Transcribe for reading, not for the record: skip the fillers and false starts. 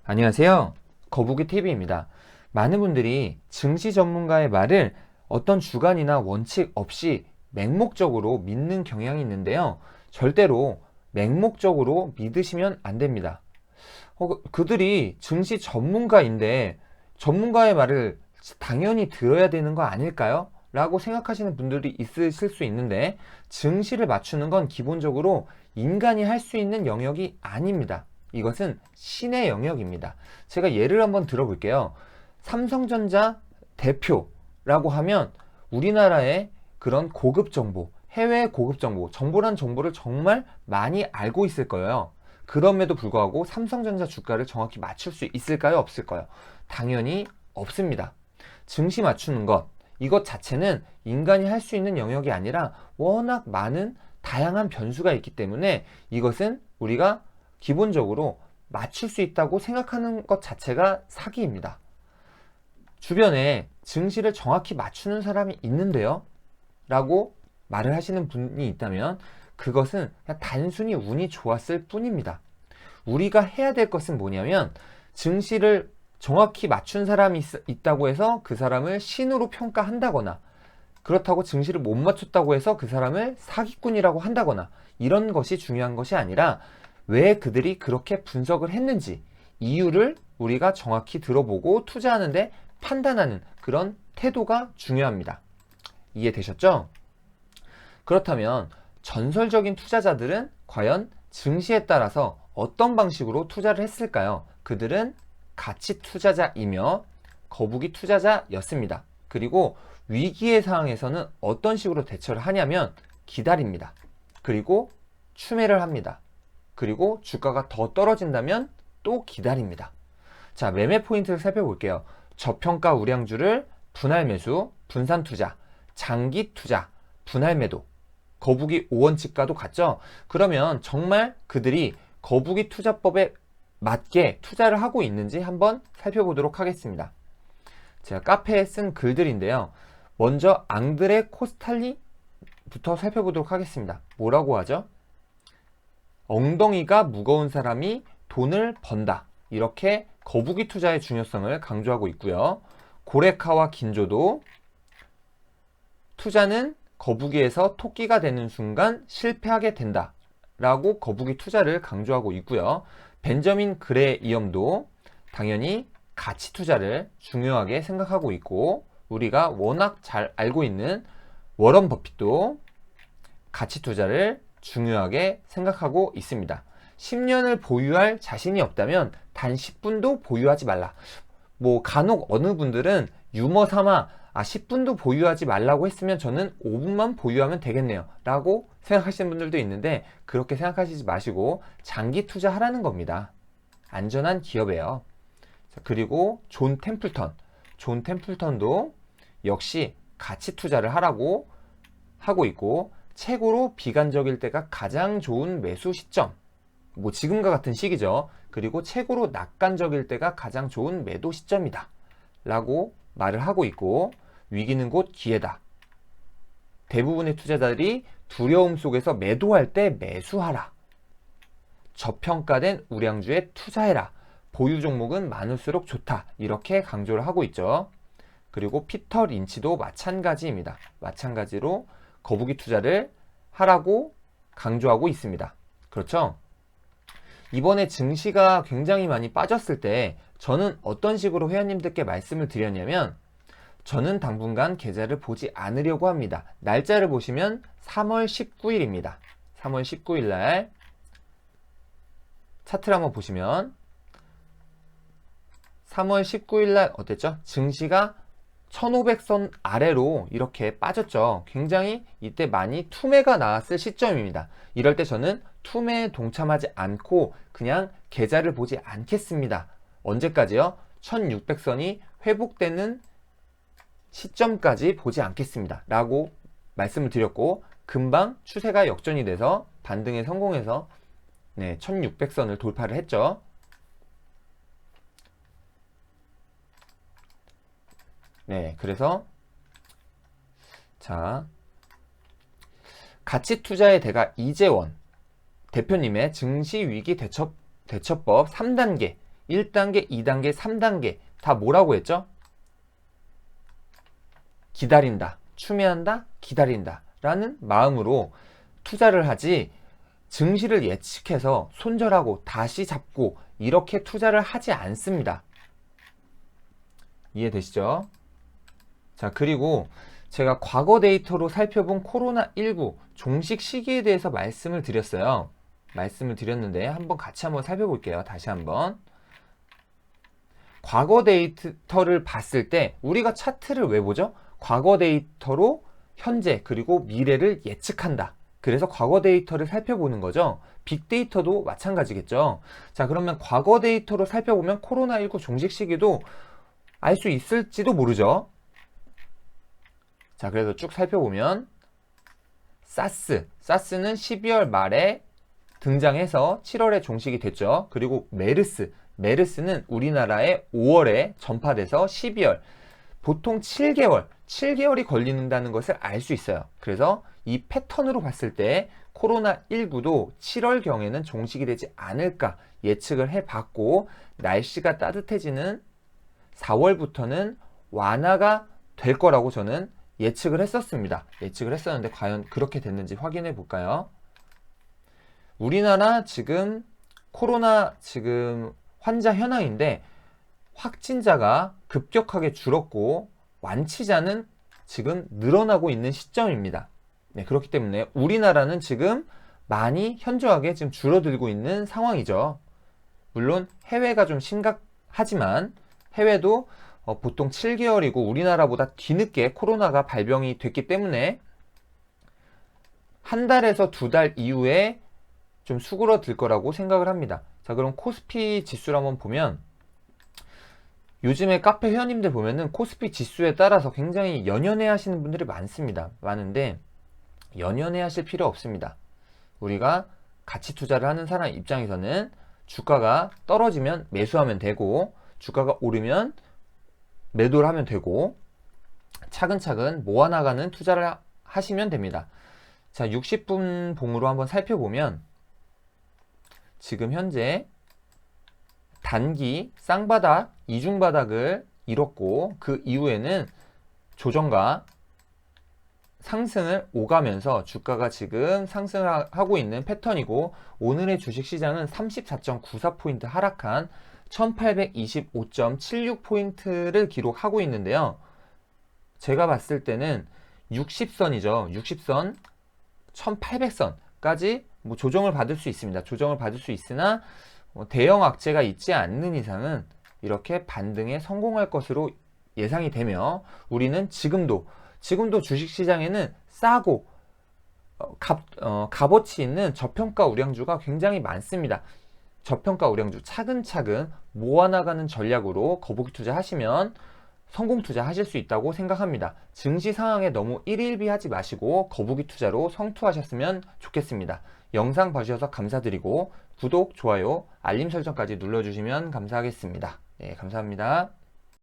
안녕하세요. 거북이TV입니다. 많은 분들이 증시 전문가의 말을 어떤 주관이나 원칙 없이 맹목적으로 믿는 경향이 있는데요. 절대로 맹목적으로 믿으시면 안 됩니다. 그들이 증시 전문가인데 전문가의 말을 당연히 들어야 되는 거 아닐까요? 라고 생각하시는 분들이 있으실 수 있는데 증시를 맞추는 건 기본적으로 인간이 할 수 있는 영역이 아닙니다. 이것은 신의 영역입니다. 제가 예를 한번 들어볼게요. 삼성전자 대표라고 하면 우리나라의 그런 고급 정보, 해외 고급 정보, 정보란 정보를 정말 많이 알고 있을 거예요. 그럼에도 불구하고 삼성전자 주가를 정확히 맞출 수 있을까요? 없을까요? 당연히 없습니다. 증시 맞추는 것, 이것 자체는 인간이 할 수 있는 영역이 아니라 워낙 많은 다양한 변수가 있기 때문에 이것은 우리가 기본적으로 맞출 수 있다고 생각하는 것 자체가 사기입니다. 주변에 증시를 정확히 맞추는 사람이 있는데요? 라고 말을 하시는 분이 있다면 그것은 그냥 단순히 운이 좋았을 뿐입니다. 우리가 해야 될 것은 뭐냐면 증시를 정확히 맞춘 사람이 있다고 해서 그 사람을 신으로 평가한다거나 그렇다고 증시를 못 맞췄다고 해서 그 사람을 사기꾼이라고 한다거나 이런 것이 중요한 것이 아니라 왜 그들이 그렇게 분석을 했는지 이유를 우리가 정확히 들어보고 투자하는데 판단하는 그런 태도가 중요합니다. 이해되셨죠? 그렇다면 전설적인 투자자들은 과연 증시에 따라서 어떤 방식으로 투자를 했을까요? 그들은 가치 투자자이며 거북이 투자자였습니다. 그리고 위기의 상황에서는 어떤 식으로 대처를 하냐면 기다립니다. 그리고 추매를 합니다. 그리고 주가가 더 떨어진다면 또 기다립니다. 자, 매매 포인트를 살펴볼게요. 저평가 우량주를 분할 매수, 분산 투자, 장기 투자, 분할 매도, 거북이 5원칙과도 같죠? 그러면 정말 그들이 거북이 투자법에 맞게 투자를 하고 있는지 한번 살펴보도록 하겠습니다. 제가 카페에 쓴 글들인데요. 먼저 앙드레 코스탈리부터 살펴보도록 하겠습니다. 뭐라고 하죠? 엉덩이가 무거운 사람이 돈을 번다. 이렇게 거북이 투자의 중요성을 강조하고 있고요. 고레카와 긴조도 투자는 거북이에서 토끼가 되는 순간 실패하게 된다. 라고 거북이 투자를 강조하고 있고요. 벤저민 그레이엄도 당연히 가치 투자를 중요하게 생각하고 있고 우리가 워낙 잘 알고 있는 워런 버핏도 가치 투자를 중요하게 생각하고 있습니다. 10년을 보유할 자신이 없다면 단 10분도 보유하지 말라. 간혹 어느 분들은 유머 삼아 10분도 보유하지 말라고 했으면 저는 5분만 보유하면 되겠네요 라고 생각하시는 분들도 있는데 그렇게 생각하시지 마시고 장기 투자하라는 겁니다. 안전한 기업이에요. 그리고 존 템플턴도 역시 가치 투자를 하라고 하고 있고 최고로 비관적일 때가 가장 좋은 매수 시점, 지금과 같은 시기죠. 그리고 최고로 낙관적일 때가 가장 좋은 매도 시점이다 라고 말을 하고 있고 위기는 곧 기회다. 대부분의 투자자들이 두려움 속에서 매도할 때 매수하라. 저평가된 우량주에 투자해라. 보유 종목은 많을수록 좋다. 이렇게 강조를 하고 있죠. 그리고 피터 린치도 마찬가지입니다. 마찬가지로 거북이 투자를 하라고 강조하고 있습니다. 그렇죠? 이번에 증시가 굉장히 많이 빠졌을 때 저는 어떤 식으로 회원님들께 말씀을 드렸냐면 저는 당분간 계좌를 보지 않으려고 합니다. 날짜를 보시면 3월 19일입니다. 3월 19일 날 차트를 한번 보시면 3월 19일 날 어땠죠? 증시가 1500선 아래로 이렇게 빠졌죠. 굉장히 이때 많이 투매가 나왔을 시점입니다. 이럴 때 저는 투매에 동참하지 않고 그냥 계좌를 보지 않겠습니다. 언제까지요? 1600선이 회복되는 시점까지 보지 않겠습니다. 라고 말씀을 드렸고 금방 추세가 역전이 돼서 반등에 성공해서 1600선을 돌파를 했죠. 그래서 자 가치 투자의 대가 이재원 대표님의 증시 위기 대처법 3단계 1단계, 2단계, 3단계 다 뭐라고 했죠? 기다린다, 추매한다, 기다린다 라는 마음으로 투자를 하지, 증시를 예측해서 손절하고 다시 잡고 이렇게 투자를 하지 않습니다. 이해되시죠? 자, 그리고 제가 과거 데이터로 살펴본 코로나19 종식 시기에 대해서 말씀을 드렸어요. 말씀을 드렸는데 한번 같이 한번 살펴볼게요. 다시 한번. 과거 데이터를 봤을 때 우리가 차트를 왜 보죠? 과거 데이터로 현재 그리고 미래를 예측한다. 그래서 과거 데이터를 살펴보는 거죠. 빅데이터도 마찬가지겠죠. 자, 그러면 과거 데이터로 살펴보면 코로나19 종식 시기도 알 수 있을지도 모르죠. 자, 그래서 쭉 살펴보면 사스는 12월 말에 등장해서 7월에 종식이 됐죠. 그리고 메르스는 우리나라에 5월에 전파돼서 12월, 보통 7개월이 걸린다는 것을 알 수 있어요. 그래서 이 패턴으로 봤을 때 코로나19도 7월경에는 종식이 되지 않을까 예측을 해봤고, 날씨가 따뜻해지는 4월부터는 완화가 될 거라고 저는 예측을 했었습니다. 예측을 했었는데 과연 그렇게 됐는지 확인해 볼까요? 우리나라 지금 코로나 환자 현황인데 확진자가 급격하게 줄었고 완치자는 지금 늘어나고 있는 시점입니다. 네, 그렇기 때문에 우리나라는 지금 많이 현저하게 지금 줄어들고 있는 상황이죠. 물론 해외가 좀 심각하지만 해외도 보통 7개월이고 우리나라보다 뒤늦게 코로나가 발병이 됐기 때문에 한 달에서 2달 이후에 좀 수그러들 거라고 생각을 합니다. 자, 그럼 코스피 지수를 한번 보면 요즘에 카페 회원님들 보면은 코스피 지수에 따라서 굉장히 연연해 하시는 분들이 많은데 연연해 하실 필요 없습니다. 우리가 가치 투자를 하는 사람 입장에서는 주가가 떨어지면 매수하면 되고 주가가 오르면 매도를 하면 되고 차근차근 모아나가는 투자를 하시면 됩니다. 자, 60분 봉으로 한번 살펴보면 지금 현재 단기 쌍바닥, 이중바닥을 이뤘고 그 이후에는 조정과 상승을 오가면서 주가가 지금 상승을 하고 있는 패턴이고, 오늘의 주식시장은 34.94포인트 하락한 1825.76포인트를 기록하고 있는데요. 제가 봤을 때는 60선이죠. 60선 1800선까지 조정을 받을 수 있습니다. 조정을 받을 수 있으나 대형 악재가 있지 않는 이상은 이렇게 반등에 성공할 것으로 예상이 되며, 우리는 지금도 주식시장에는 싸고 값어치 있는 저평가 우량주가 굉장히 많습니다. 저평가 우량주 차근차근 모아나가는 전략으로 거북이 투자하시면 성공 투자하실 수 있다고 생각합니다. 증시 상황에 너무 일일비하지 마시고 거북이 투자로 성투하셨으면 좋겠습니다. 영상 봐주셔서 감사드리고 구독, 좋아요, 알림 설정까지 눌러주시면 감사하겠습니다. 네, 감사합니다.